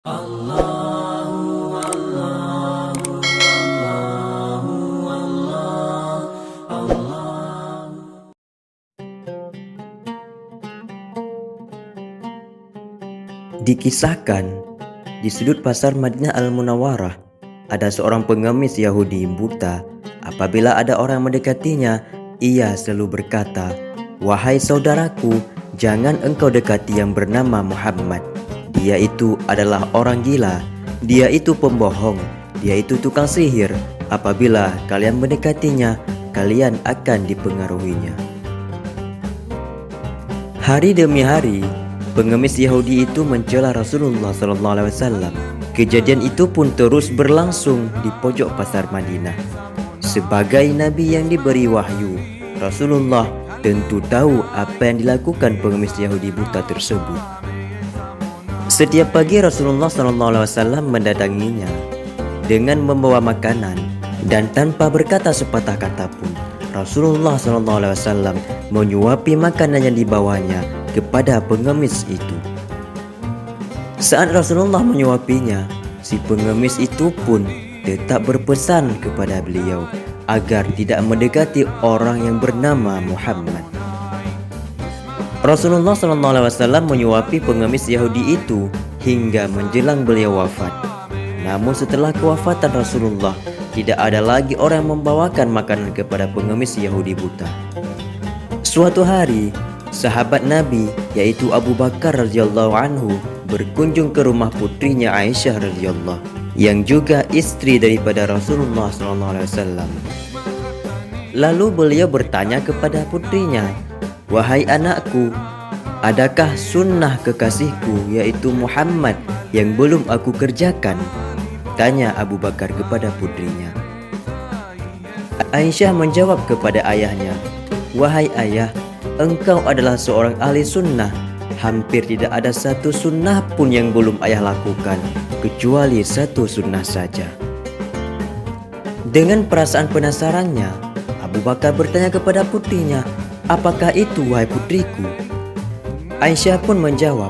Allahu Allahu Allahu Allah Allah. Dikisahkan, di sudut pasar Madinah Al-Munawwarah ada seorang pengemis Yahudi buta. Apabila ada orang mendekatinya, ia selalu berkata, "Wahai saudaraku, jangan engkau dekati yang bernama Muhammad. Dia itu adalah orang gila, dia itu pembohong, dia itu tukang sihir. Apabila kalian mendekatinya, kalian akan dipengaruhinya." Hari demi hari, pengemis Yahudi itu mencela Rasulullah SAW. Kejadian itu pun terus berlangsung di pojok pasar Madinah. Sebagai Nabi yang diberi wahyu, Rasulullah tentu tahu apa yang dilakukan pengemis Yahudi buta tersebut. Setiap pagi Rasulullah SAW mendatanginya dengan membawa makanan, dan tanpa berkata sepatah kata pun, Rasulullah SAW menyuapi makanan yang dibawanya kepada pengemis itu. Saat Rasulullah menyuapinya, si pengemis itu pun tetap berpesan kepada beliau agar tidak mendekati orang yang bernama Muhammad. Rasulullah SAW menyuapi pengemis Yahudi itu hingga menjelang beliau wafat. Namun setelah kewafatan Rasulullah, tidak ada lagi orang yang membawakan makanan kepada pengemis Yahudi buta. Suatu hari, sahabat Nabi yaitu Abu Bakar radhiyallahu anhu berkunjung ke rumah putrinya Aisyah radhiyallahu, yang juga istri daripada Rasulullah SAW. Lalu beliau bertanya kepada putrinya, "Wahai anakku, adakah sunnah kekasihku yaitu Muhammad yang belum aku kerjakan?" tanya Abu Bakar kepada putrinya. Aisyah menjawab kepada ayahnya, "Wahai ayah, engkau adalah seorang ahli sunnah. Hampir tidak ada satu sunnah pun yang belum ayah lakukan, kecuali satu sunnah saja." Dengan perasaan penasarannya, Abu Bakar bertanya kepada putrinya, "Apakah itu, wahai putriku?" Aisyah pun menjawab,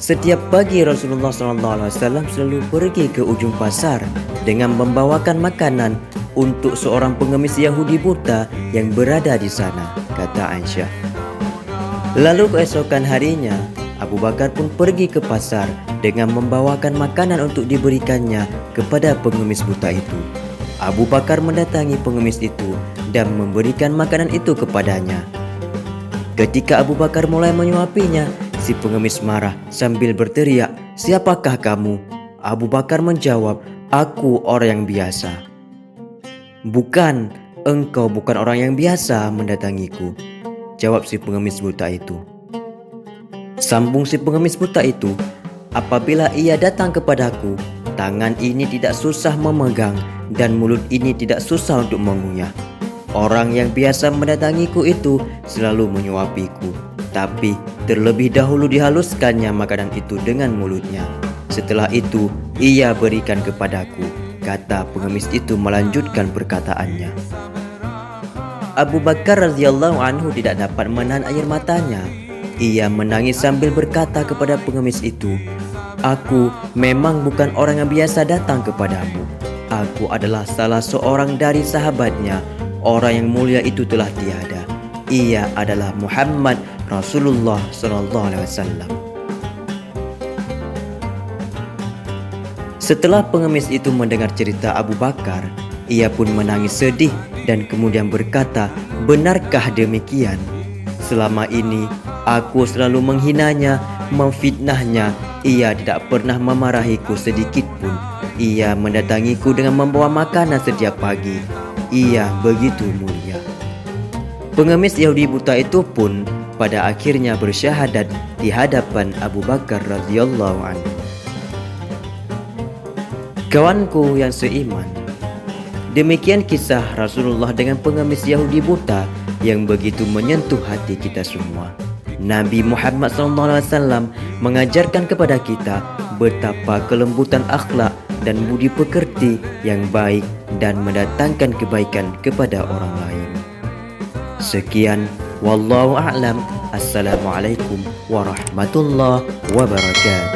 "Setiap pagi Rasulullah SAW selalu pergi ke ujung pasar dengan membawakan makanan untuk seorang pengemis Yahudi buta yang berada di sana," kata Aisyah. Lalu keesokan harinya, Abu Bakar pun pergi ke pasar dengan membawakan makanan untuk diberikannya kepada pengemis buta itu. Abu Bakar mendatangi pengemis itu dan memberikan makanan itu kepadanya. Ketika Abu Bakar mulai menyuapinya, si pengemis marah sambil berteriak, "Siapakah kamu?" Abu Bakar menjawab, "Aku orang yang biasa." "Bukan, engkau bukan orang yang biasa mendatangiku," jawab si pengemis buta itu. Sambung si pengemis buta itu, "Apabila ia datang kepadaku, tangan ini tidak susah memegang dan mulut ini tidak susah untuk mengunyah. Orang yang biasa mendatangiku itu selalu menyuapiku, tapi terlebih dahulu dihaluskannya makanan itu dengan mulutnya. Setelah itu ia berikan kepadaku," kata pengemis itu melanjutkan perkataannya. Abu Bakar radhiyallahu anhu tidak dapat menahan air matanya. Ia menangis sambil berkata kepada pengemis itu, "Aku memang bukan orang yang biasa datang kepadamu. Aku adalah salah seorang dari sahabatnya. Orang yang mulia itu telah tiada. Ia adalah Muhammad Rasulullah SAW." Setelah pengemis itu mendengar cerita Abu Bakar, ia pun menangis sedih dan kemudian berkata, "Benarkah demikian? Selama ini aku selalu menghinanya, memfitnahnya. Ia tidak pernah memarahiku sedikit pun. Ia mendatangiku dengan membawa makanan setiap pagi. Ia begitu mulia." Pengemis Yahudi buta itu pun pada akhirnya bersyahadat di hadapan Abu Bakar radhiyallahu anhu. Kawanku yang seiman, demikian kisah Rasulullah dengan pengemis Yahudi buta yang begitu menyentuh hati kita semua. Nabi Muhammad SAW mengajarkan kepada kita betapa kelembutan akhlak dan budi pekerti yang baik dan mendatangkan kebaikan kepada orang lain. Sekian, wallahu a'lam. Assalamualaikum warahmatullahi wabarakatuh.